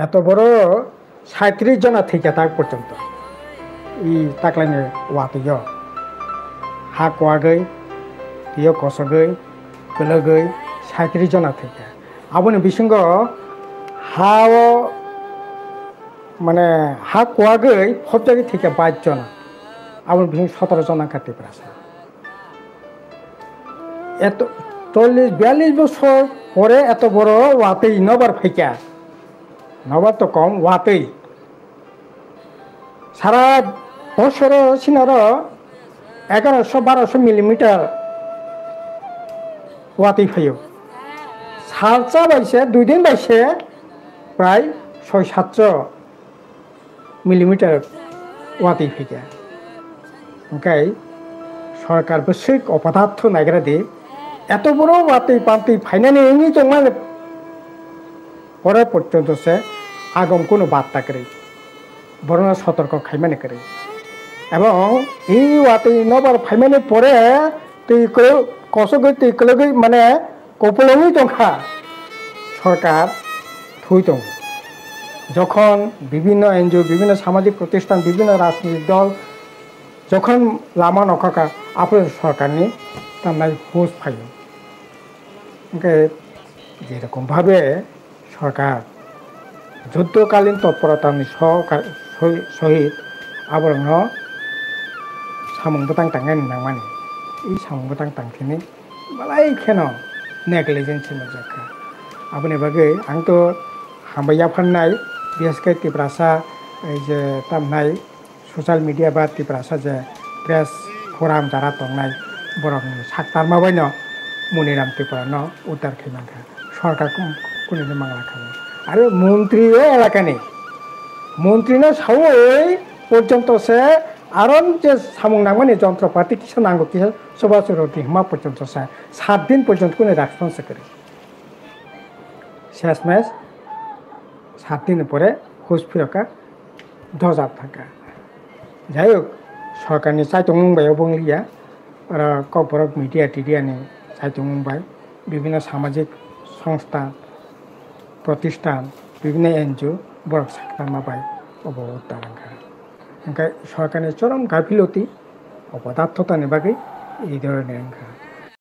এত বড় 37 জনা থেকে তাক পর্যন্ত ই তাকলাইনে ওয়াতিয় হা কোয়াগৈ তিয় কসগৈ কলগৈ 37 জনা থেকে আবনি বিসঙ্গ হাও মানে হা কোয়াগৈ সবজায়গা থেকে 22 জনা আবনি বিসঙ্গ 17 জনা কাটতে পারছে এত 40-42 বছর পরে এত বড় ওয়াতেই নবার ফাইকা নবার তো কম ওয়াতেই সারা বছর সিনার 1100-1200 মিলিমিটার ওয়াতেই ফাইও সালচা বাইছে 2 দিন বাইছে প্রায় 600-700 মিলিমিটার ওয়াতেই ফাইকা ওখাই সরকার বৈশ্বিক অপদার্থ নাগরা দিয়ে এত বড় ওয়াতেই পান্তি ফাইনালি এমনি জমা পরে পর্যন্ত সে আগম কোনো বার্তা করে বরং সতর্ক খাইমানে করে এবং এই ওয়াতেই নবার ফাইমানে পরে তুই কসগৈ তুই কলগৈ মানে কপলই টঙ্কা সরকার থুই দং যখন বিভিন্ন এনজিও বিভিন্ন সামাজিক প্রতিষ্ঠান বিভিন্ন রাজনৈতিক দল যখন লামা নখাকা আপনার সরকারনি তার হুঁশ ফাইল যেরকমভাবে সরকার যুদ্ধকালীন তৎপরতাनि সহিত আবরণ সামংবতাং টাঙ্গাই নামানি এই সামংবতাং টাংথিনি মালাই কেন নেগলিজেন্সি মজাকা আপনি বাগে आं तो हामबाया फाननाय बिएसके तिप्रासा এই যে তামনাই সোশ্যাল মিডিয়া বা तिप्रासा যে প্রেস ফোরাম যারা তংনাই বরং সাকতার মাবাইন মনিরাম ত্রিপুরা উদ্ধার খেমাখা সরকার কোনো মাংলা খাবো আরে মন্ত্রী এলাকা নেই মন্ত্রী না সাই পর্যন্ত সে আরন যে সামং নামানি যন্ত্রপাতি কিসে নাঙ্গো কিসে সবাচর হিমা পর্যন্ত সে 7 দিন পর্যন্ত কোনো রেসপন্স করে শেষ ম্যাচ 7 দিন পরে হুশ ফিরকা ধজাব থাকা যাই হোক সরকারনি চাইতো মুম্বাইও বংলিয়া আর কর্পোরেট মিডিয়া টিডিয়ানি চাইতো মুম্বাই বিভিন্ন সামাজিক সংস্থা প্রতিষ্ঠান বিভিন্ন এনজিও বড় সাক্ষাৎ মাবাই অবদারাঙ্কা ওখানে সরকারের চরম গাফিলতি অপদার্থতা নেবাগৈ এই ধরনের